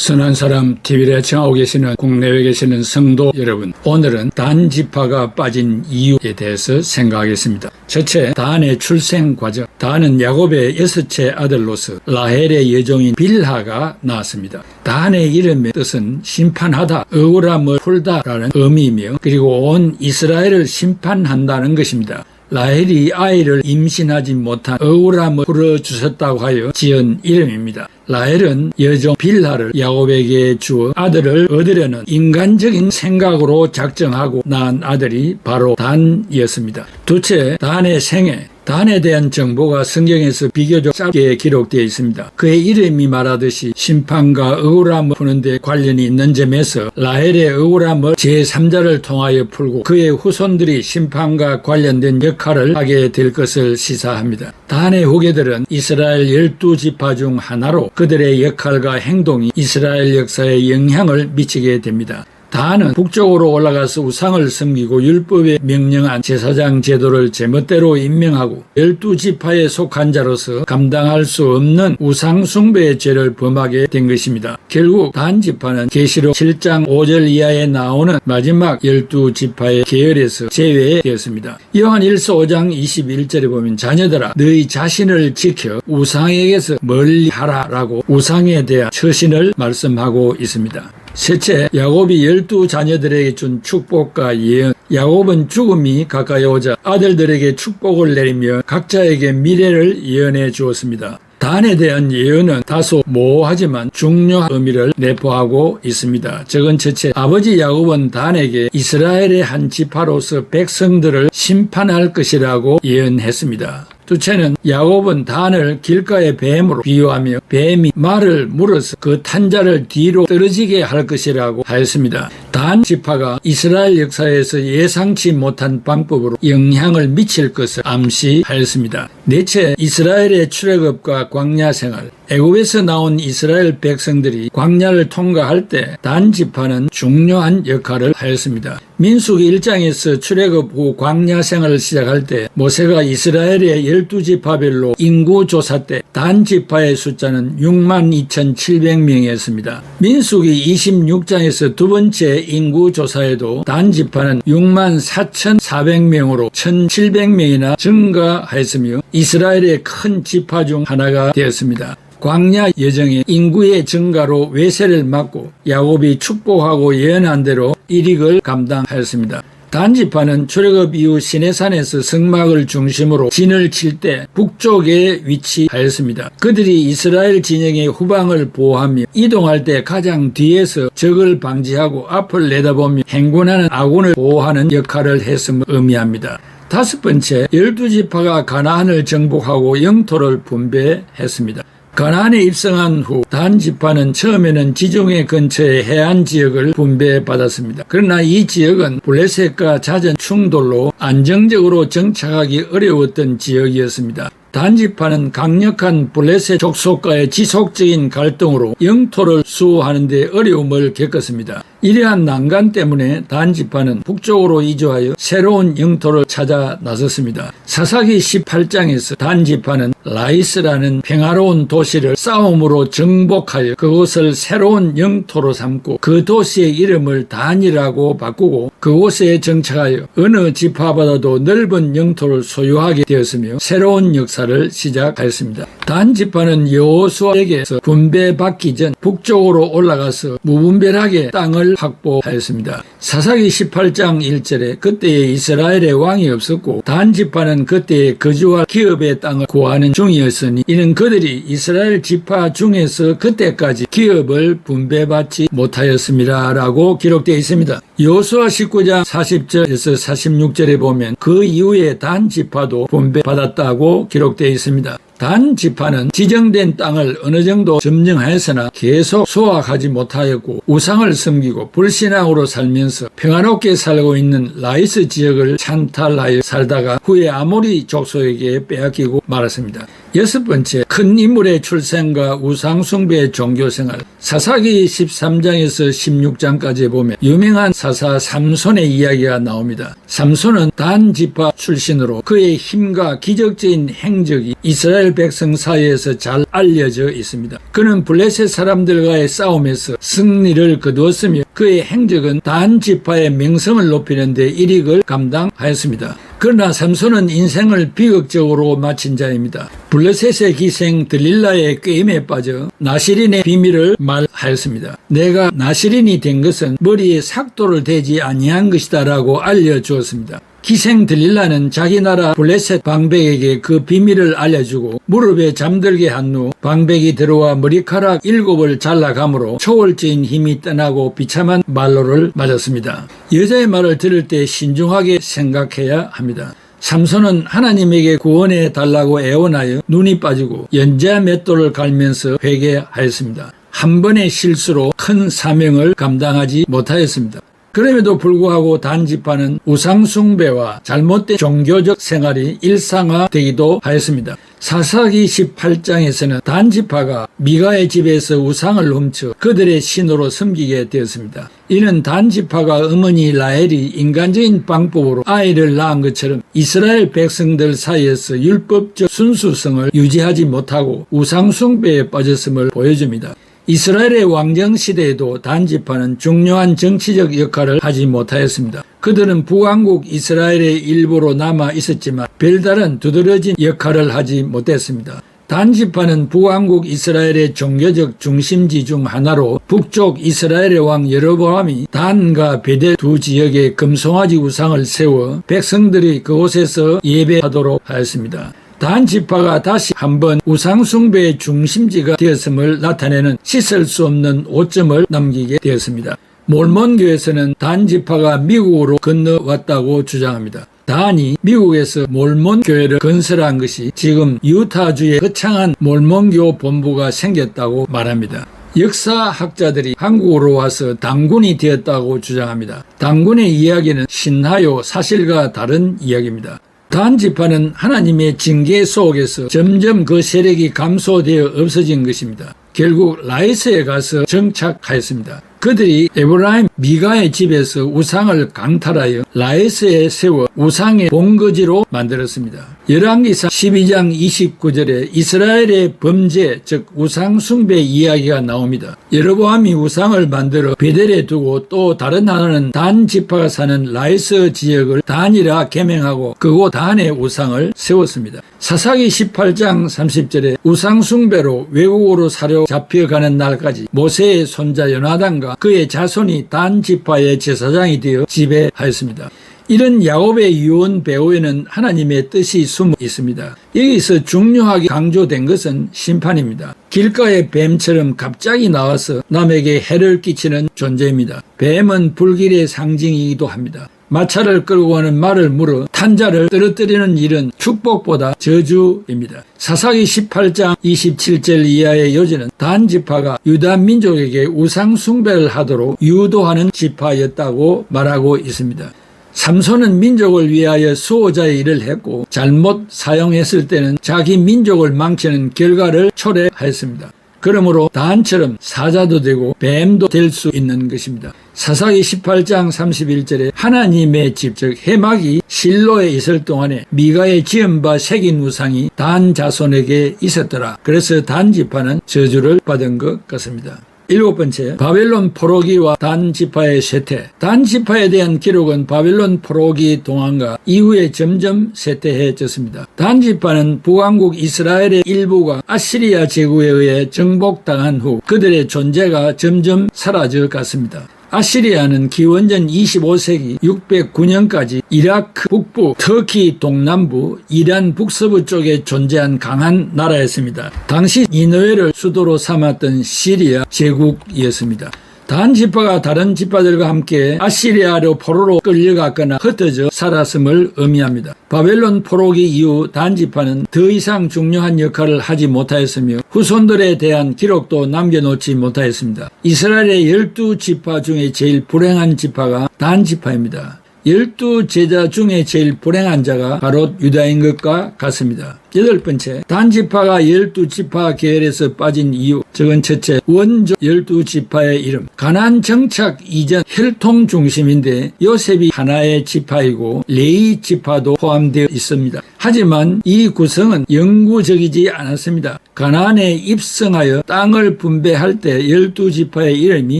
선한 사람 TV를 애청하고 계시는 국내외에 계시는 성도 여러분, 오늘은 단 지파가 빠진 이유에 대해서 생각하겠습니다. 첫째, 단의 출생 과정. 단은 야곱의 6째 아들로서 라헬의 여종인 빌하가 낳았습니다. 단의 이름의 뜻은 심판하다, 억울함을 풀다라는 의미이며 그리고 온 이스라엘을 심판한다는 것입니다. 라헬이 아이를 임신하지 못한 억울함을 풀어주셨다고 하여 지은 이름입니다. 라헬은 여종 빌하를 야곱에게 주어 아들을 얻으려는 인간적인 생각으로 작정하고 낳은 아들이 바로 단이었습니다. 둘째, 단의 생애. 단에 대한 정보가 성경에서 비교적 짧게 기록되어 있습니다. 그의 이름이 말하듯이 심판과 억울함을 푸는 데 관련이 있는 점에서 라헬의 억울함을 제3자를 통하여 풀고 그의 후손들이 심판과 관련된 역할을 하게 될 것을 시사합니다. 단의 후계들은 이스라엘 12지파 중 하나로 그들의 역할과 행동이 이스라엘 역사에 영향을 미치게 됩니다. 단은 북쪽으로 올라가서 우상을 섬기고 율법에 명령한 제사장 제도를 제멋대로 임명하고 12지파에 속한 자로서 감당할 수 없는 우상 숭배의 죄를 범하게 된 것입니다. 결국 단 지파는 계시록 7장 5절 이하에 나오는 마지막 12지파의 계열에서 제외되었습니다. 요한 1서 5장 21절에 보면 자녀들아 너희 자신을 지켜 우상에게서 멀리하라라고 우상에 대한 처신을 말씀하고 있습니다. 셋째, 야곱이 12자녀들에게 준 축복과 예언. 야곱은 죽음이 가까이 오자 아들들에게 축복을 내리며 각자에게 미래를 예언해 주었습니다. 단에 대한 예언은 다소 모호하지만 중요한 의미를 내포하고 있습니다. 적은 첫째, 아버지 야곱은 단에게 이스라엘의 한 지파로서 백성들을 심판할 것이라고 예언했습니다. 둘째는 야곱은 단을 길가의 뱀으로 비유하며 뱀이 말을 물어서 그 탄자를 뒤로 떨어지게 할 것이라고 하였습니다. 단 지파가 이스라엘 역사에서 예상치 못한 방법으로 영향을 미칠 것을 암시하였습니다. 넷째, 이스라엘의 출애굽과 광야 생활. 애굽에서 나온 이스라엘 백성들이 광야를 통과할 때 단 지파는 중요한 역할을 하였습니다. 민수기 1장에서 출애굽 후 광야 생활을 시작할 때 모세가 이스라엘의 12지파별로 인구 조사 때 단 지파의 숫자는 62,700명이었습니다. 민수기 26장에서 두 번째 인구 조사에도 단 지파는 64,400명으로 1,700명이나 증가하였으며 이스라엘의 큰 지파 중 하나가 되었습니다. 광야 여정의 인구의 증가로 외세를 막고 야곱이 축복하고 예언한 대로 일익을 감당하였습니다. 단 지파는 출애굽 이후 시내산에서 성막을 중심으로 진을 칠 때 북쪽에 위치하였습니다. 그들이 이스라엘 진영의 후방을 보호하며 이동할 때 가장 뒤에서 적을 방지하고 앞을 내다보며 행군하는 아군을 보호하는 역할을 했음을 의미합니다. 다섯 번째, 12지파가 가나안을 정복하고 영토를 분배했습니다. 가나안에 입성한 후 단 지파는 처음에는 지중해 근처의 해안 지역을 분배받았습니다. 그러나 이 지역은 블레셋과 잦은 충돌로 안정적으로 정착하기 어려웠던 지역이었습니다. 단 지파는 강력한 블레셋 족속과의 지속적인 갈등으로 영토를 수호하는 데 어려움을 겪었습니다. 이러한 난관 때문에 단 지파는 북쪽으로 이주하여 새로운 영토를 찾아 나섰습니다. 사사기 18장에서 단 지파는 라이스라는 평화로운 도시를 싸움으로 정복하여 그곳을 새로운 영토로 삼고 그 도시의 이름을 단이라고 바꾸고 그곳에 정착하여 어느 지파보다도 넓은 영토를 소유하게 되었으며 새로운 역사를 시작하였습니다. 단 지파는 여호수아에게서 분배받기 전 북쪽으로 올라가서 무분별하게 땅을 확보하였습니다. 사사기 18장 1절에 그때에 이스라엘의 왕이 없었고 단 지파는 그때에 거주할 기업의 땅을 구하는 중이었으니 이는 그들이 이스라엘 지파 중에서 그때까지 기업을 분배받지 못하였습니다 라고 기록되어 있습니다. 여호수아 19장 40절에서 46절에 보면 그 이후에 단 지파도 분배받았다고 기록되어 있습니다. 단 지파는 지정된 땅을 어느 정도 점령하였으나 계속 소화하지 못하였고 우상을 섬기고 불신앙으로 살면서 평화롭게 살고 있는 라이스 지역을 찬탈하여 살다가 후에 아모리 족속에게 빼앗기고 말았습니다. 6번째, 큰 인물의 출생과 우상숭배의 종교생활. 사사기 13장에서 16장까지 보면 유명한 사사 삼손의 이야기가 나옵니다. 삼손은 단 지파 출신으로 그의 힘과 기적적인 행적이 이스라엘 백성 사이에서 잘 알려져 있습니다. 그는 블레셋 사람들과의 싸움에서 승리를 거두었으며 그의 행적은 단 지파의 명성을 높이는 데 일익을 감당하였습니다. 그러나 삼손은 인생을 비극적으로 마친 자입니다. 블레셋의 기생 들릴라의 꾀임에 빠져 나시린의 비밀을 말하였습니다. 내가 나시린이 된 것은 머리에 삭도를 대지 아니한 것이다 라고 알려주었습니다. 기생 들릴라는 자기 나라 블레셋 방백에게 그 비밀을 알려주고 무릎에 잠들게 한 후 방백이 들어와 머리카락 7을 잘라감으로 초월적인 힘이 떠나고 비참한 말로를 맞았습니다. 여자의 말을 들을 때 신중하게 생각해야 합니다. 삼손은 하나님에게 구원해 달라고 애원하여 눈이 빠지고 연자 맷돌을 갈면서 회개하였습니다. 한 번의 실수로 큰 사명을 감당하지 못하였습니다. 그럼에도 불구하고 단 지파는 우상숭배와 잘못된 종교적 생활이 일상화되기도 하였습니다. 사사기 18장에서는 단 지파가 미가의 집에서 우상을 훔쳐 그들의 신으로 섬기게 되었습니다. 이는 단 지파가 어머니 라헬이 인간적인 방법으로 아이를 낳은 것처럼 이스라엘 백성들 사이에서 율법적 순수성을 유지하지 못하고 우상숭배에 빠졌음을 보여줍니다. 이스라엘의 왕정 시대에도 단 지파는 중요한 정치적 역할을 하지 못하였습니다. 그들은 북왕국 이스라엘의 일부로 남아 있었지만 별다른 두드러진 역할을 하지 못했습니다. 단 지파는 북왕국 이스라엘의 종교적 중심지 중 하나로 북쪽 이스라엘의 왕 여로보암이 단과 베델 두 지역에 금송아지 우상을 세워 백성들이 그곳에서 예배하도록 하였습니다. 단 지파가 다시 한번 우상숭배의 중심지가 되었음을 나타내는 씻을 수 없는 오점을 남기게 되었습니다. 몰몬교에서는 단 지파가 미국으로 건너왔다고 주장합니다. 단이 미국에서 몰몬교회를 건설한 것이 지금 유타주에 거창한 몰몬교 본부가 생겼다고 말합니다. 역사학자들이 한국으로 와서 당군이 되었다고 주장합니다. 당군의 이야기는 신하요 사실과 다른 이야기입니다. 단 지파는 하나님의 징계 속에서 점점 그 세력이 감소되어 없어진 것입니다. 결국 라이스에 가서 정착하였습니다. 그들이 에브라임 미가의 집에서 우상을 강탈하여 라이스에 세워 우상의 본거지로 만들었습니다. 열왕기상 12장 29절에 이스라엘의 범죄 즉 우상 숭배 이야기가 나옵니다. 여로보암이 우상을 만들어 베델에 두고 또 다른 하나는 단 지파가 사는 라이스 지역을 단이라 개명하고 그곳 단의 우상을 세웠습니다. 사사기 18장 30절에 우상 숭배로 외국으로 사로잡혀가는 날까지 모세의 손자 요나단과 그의 자손이 단 지파의 제사장이 되어 지배하였습니다. 이런 야곱의 유언 배후에는 하나님의 뜻이 숨어 있습니다. 여기서 중요하게 강조된 것은 심판입니다. 길가의 뱀처럼 갑자기 나와서 남에게 해를 끼치는 존재입니다. 뱀은 불길의 상징이기도 합니다. 마차를 끌고 가는 말을 물어 탄자를 떨어뜨리는 일은 축복보다 저주입니다. 사사기 18장 27절 이하의 요지는 단 지파가 유다 민족에게 우상 숭배를 하도록 유도하는 지파였다고 말하고 있습니다. 삼손은 민족을 위하여 수호자의 일을 했고 잘못 사용했을 때는 자기 민족을 망치는 결과를 초래하였습니다. 그러므로 단처럼 사자도 되고 뱀도 될 수 있는 것입니다. 사사기 18장 31절에 하나님의 집 즉 해막이 실로에 있을 동안에 미가의 지은 바 새긴 우상이 단 자손에게 있었더라. 그래서 단 지파는 저주를 받은 것 같습니다. 7번째, 바벨론 포로기와 단 지파의 쇠퇴. 단 지파에 대한 기록은 바벨론 포로기 동안과 이후에 점점 쇠퇴해졌습니다. 단 지파는 북왕국 이스라엘의 일부가 아시리아 제국에 의해 정복당한 후 그들의 존재가 점점 사라져 갔습니다. 아시리아는 기원전 25세기 609년까지 이라크 북부, 터키 동남부, 이란 북서부 쪽에 존재한 강한 나라였습니다. 당시 니느웨를 수도로 삼았던 시리아 제국이었습니다. 단 지파가 다른 지파들과 함께 아시리아로 포로로 끌려갔거나 흩어져 살았음을 의미합니다. 바벨론 포로기 이후 단 지파는 더 이상 중요한 역할을 하지 못하였으며 후손들에 대한 기록도 남겨놓지 못하였습니다. 이스라엘의 12지파 중에 제일 불행한 지파가 단 지파입니다. 12제자 중에 제일 불행한 자가 바로 유다인 것과 같습니다. 8번째, 단지파가 12지파 계열에서 빠진 이유. 저건 첫째, 원조 12지파의 이름. 가나안 정착 이전 혈통 중심인데 요셉이 하나의 지파이고 레위 지파도 포함되어 있습니다. 하지만 이 구성은 영구적이지 않았습니다. 가나안에 입성하여 땅을 분배할 때 12지파의 이름이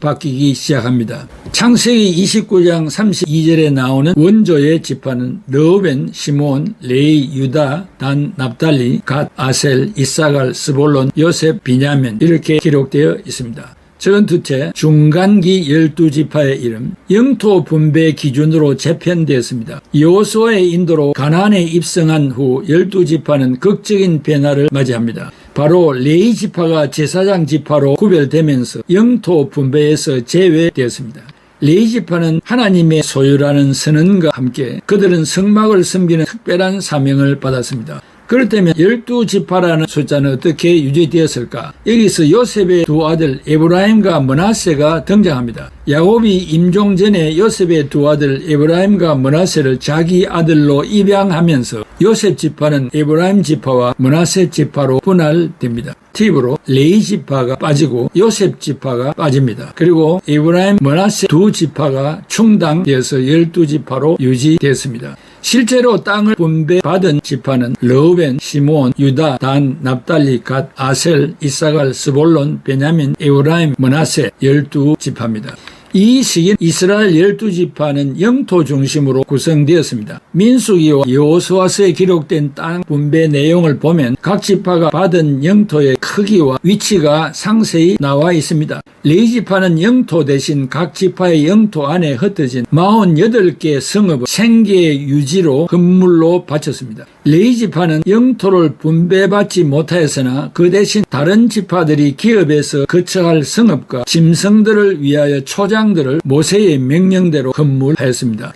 바뀌기 시작합니다. 창세기 29장 32절에 나오는 원조의 지파는 르우벤, 시므온, 레위, 유다, 단, 납달리, 갓, 아셀, 이사갈, 스볼론, 요셉, 비냐민 이렇게 기록되어 있습니다. 저건 둘째, 중간기 12지파의 이름, 영토 분배 기준으로 재편되었습니다. 여호수아의 인도로 가나안에 입성한 후 12지파는 극적인 변화를 맞이합니다. 바로 레위 지파가 제사장 지파로 구별되면서 영토 분배에서 제외되었습니다. 레위 지파는 하나님의 소유라는 선언과 함께 그들은 성막을 섬기는 특별한 사명을 받았습니다. 그렇다면 12지파라는 숫자는 어떻게 유지되었을까? 여기서 요셉의 두 아들 에브라임과 므낫세가 등장합니다. 야곱이 임종 전에 요셉의 두 아들 에브라임과 므낫세를 자기 아들로 입양하면서 요셉 지파는 에브라임 지파와 므낫세 지파로 분할됩니다. 팁으로 레위 지파가 빠지고 요셉 지파가 빠집니다. 그리고 에브라임, 므낫세 두 지파가 충당되어서 12지파로 유지되었습니다. 실제로 땅을 분배받은 지파는 르우벤, 시므온, 유다, 단, 납달리, 갓, 아셀, 이사갈, 스볼론, 베냐민, 에브라임, 므낫세 12지파입니다. 이 시기 이스라엘 12지파는 영토 중심으로 구성되었습니다. 민수기와 여호수아서에 기록된 땅 분배 내용을 보면 각 지파가 받은 영토의 크기와 위치가 상세히 나와 있습니다. 레위 지파는 영토 대신 각 지파의 영토 안에 흩어진 48개 성읍을 생계 유지로 건물로 바쳤습니다. 레위 지파는 영토를 분배받지 못하였으나 그 대신 다른 지파들이 기업에서 거처할 성읍과 짐승들을 위하여 초장들을 모세의 명령대로 건물하였습니다.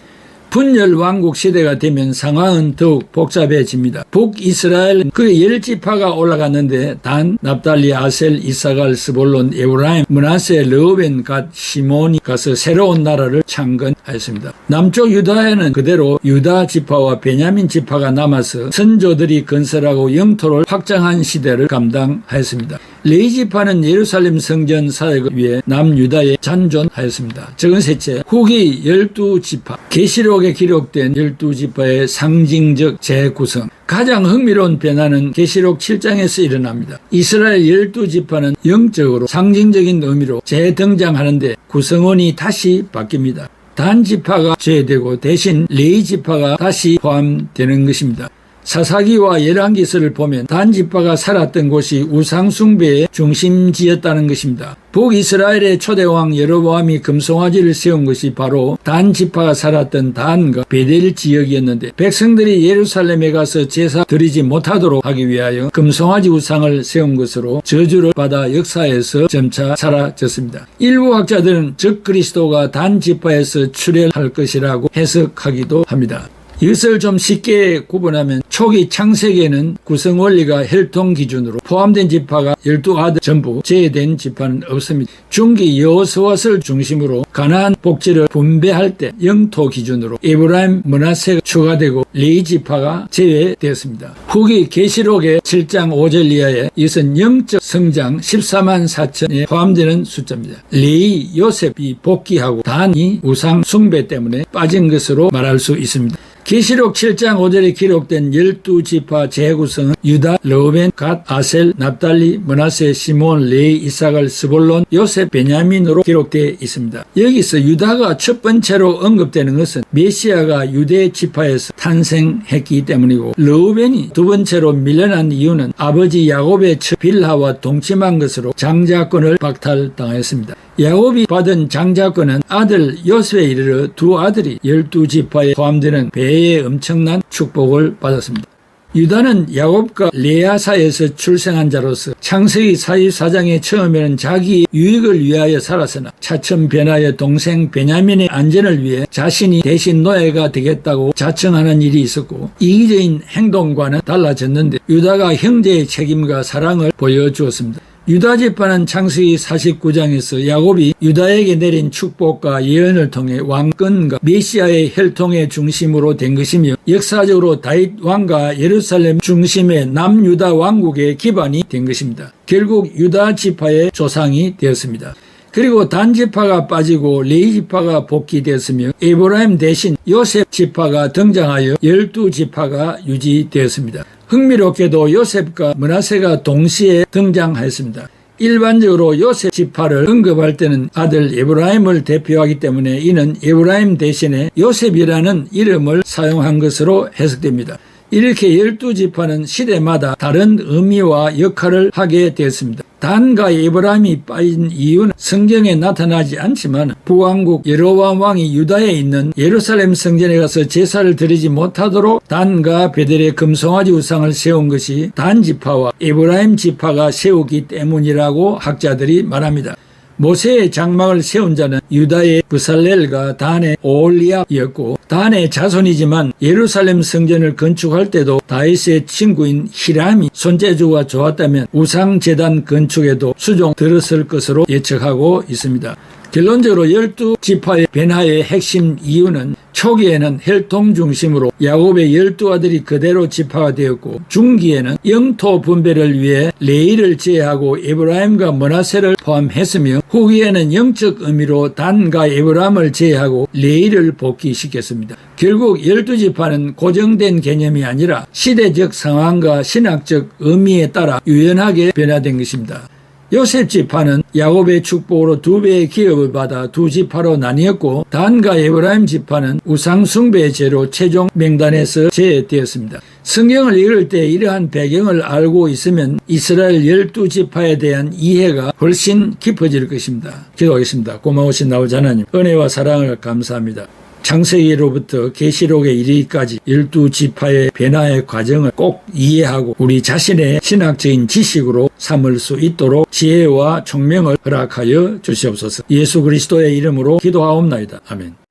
분열 왕국 시대가 되면 상황은 더욱 복잡해집니다. 북이스라엘은 그 10지파가 올라갔는데 단, 납달리, 아셀, 이사갈, 스볼론, 에브라임, 므낫세, 르우벤, 갓, 시몬이 가서 새로운 나라를 창건하였습니다. 남쪽 유다에는 그대로 유다 지파와 베냐민 지파가 남아서 선조들이 건설하고 영토를 확장한 시대를 감당하였습니다. 레위 지파는 예루살렘 성전 사역을 위해 남유다에 잔존하였습니다. 적은 셋째, 후기 12지파, 계시록에 기록된 12지파의 상징적 재구성. 가장 흥미로운 변화는 계시록 7장에서 일어납니다. 이스라엘 12지파는 영적으로 상징적인 의미로 재등장하는데 구성원이 다시 바뀝니다. 단지파가 제외되고 대신 레위 지파가 다시 포함되는 것입니다. 사사기와 열왕기서를 보면 단지파가 살았던 곳이 우상숭배의 중심지였다는 것입니다. 북이스라엘의 초대왕 여로보암이 금송아지를 세운 것이 바로 단지파가 살았던 단과 베델 지역이었는데 백성들이 예루살렘에 가서 제사 드리지 못하도록 하기 위하여 금송아지 우상을 세운 것으로 저주를 받아 역사에서 점차 사라졌습니다. 일부 학자들은 적그리스도가 단지파에서 출현할 것이라고 해석하기도 합니다. 이것을 좀 쉽게 구분하면 초기 창세기에는 구성 원리가 혈통 기준으로 포함된 지파가 12아들 전부 제외된 지파는 없습니다. 중기 여호수아서를 중심으로 가나안 복지를 분배할 때 영토 기준으로 에브라임, 므낫세가 추가되고 레위 지파가 제외되었습니다. 후기 계시록의 7장 5절 이하에 이것은 영적 성장 14만 4천에 포함되는 숫자입니다. 레위, 요셉이 복귀하고 단이 우상 숭배 때문에 빠진 것으로 말할 수 있습니다. 계시록 7장 5절에 기록된 12지파 재구성은 유다, 르우벤, 갓, 아셀, 납달리, 므낫세, 시므온, 레위, 이사갈, 스볼론, 요셉, 베냐민으로 기록되어 있습니다. 여기서 유다가 첫 번째로 언급되는 것은 메시아가 유대 지파에서 탄생했기 때문이고 르우벤이 두 번째로 밀려난 이유는 아버지 야곱의 처 빌하와 동침한 것으로 장자권을 박탈당했습니다. 야곱이 받은 장자권은 아들 요셉에 이르러 두 아들이 12지파에 포함되는 배의 엄청난 축복을 받았습니다. 유다는 야곱과 레아 사이에서 출생한 자로서 창세기 44장의 처음에는 자기 유익을 위하여 살았으나 차츰 변하여 동생 베냐민의 안전을 위해 자신이 대신 노예가 되겠다고 자청하는 일이 있었고 이기적인 행동과는 달라졌는데 유다가 형제의 책임과 사랑을 보여주었습니다. 유다 지파는 창세기 49장에서 야곱이 유다에게 내린 축복과 예언을 통해 왕권과 메시아의 혈통의 중심으로 된 것이며 역사적으로 다윗 왕과 예루살렘 중심의 남유다 왕국의 기반이 된 것입니다. 결국 유다 지파의 조상이 되었습니다. 그리고 단 지파가 빠지고 레위 지파가 복귀되었으며 에브라임 대신 요셉 지파가 등장하여 12지파가 유지되었습니다. 흥미롭게도 요셉과 므낫세가 동시에 등장하였습니다. 일반적으로 요셉 지파를 언급할 때는 아들 에브라임을 대표하기 때문에 이는 에브라임 대신에 요셉이라는 이름을 사용한 것으로 해석됩니다. 이렇게 12지파는 시대마다 다른 의미와 역할을 하게 되었습니다. 단과 에브라임이 빠진 이유는 성경에 나타나지 않지만 북왕국 여로보암 왕이 유다에 있는 예루살렘 성전에 가서 제사를 드리지 못하도록 단과 베델의 금송아지 우상을 세운 것이 단 지파와 에브라임 지파가 세우기 때문이라고 학자들이 말합니다. 모세의 장막을 세운 자는 유다의 브살렐과 단의 오홀리압이었고 단의 자손이지만 예루살렘 성전을 건축할 때도 다윗의 친구인 히람이 손재주가 좋았다면 우상제단 건축에도 수종 들었을 것으로 예측하고 있습니다. 결론적으로 12지파의 변화의 핵심 이유는 초기에는 혈통 중심으로 야곱의 12아들이 그대로 지파가 되었고 중기에는 영토 분배를 위해 레위를 제외하고 에브라임과 므낫세를 포함했으며 후기에는 영적 의미로 단과 에브라임을 제외하고 레위를 복귀시켰습니다. 결국 12지파는 고정된 개념이 아니라 시대적 상황과 신학적 의미에 따라 유연하게 변화된 것입니다. 요셉 지파는 야곱의 축복으로 2배의 기업을 받아 2지파로 나뉘었고 단과 에브라임 지파는 우상 숭배의 죄로 최종 명단에서 제외되었습니다. 성경을 읽을 때 이러한 배경을 알고 있으면 이스라엘 12지파에 대한 이해가 훨씬 깊어질 것입니다. 기도하겠습니다. 고마우신 아버지 하나님, 은혜와 사랑을 감사합니다. 창세기로부터 계시록에 이르기까지 12지파의 변화의 과정을 꼭 이해하고 우리 자신의 신학적인 지식으로 삼을 수 있도록 지혜와 총명을 허락하여 주시옵소서. 예수 그리스도의 이름으로 기도하옵나이다. 아멘.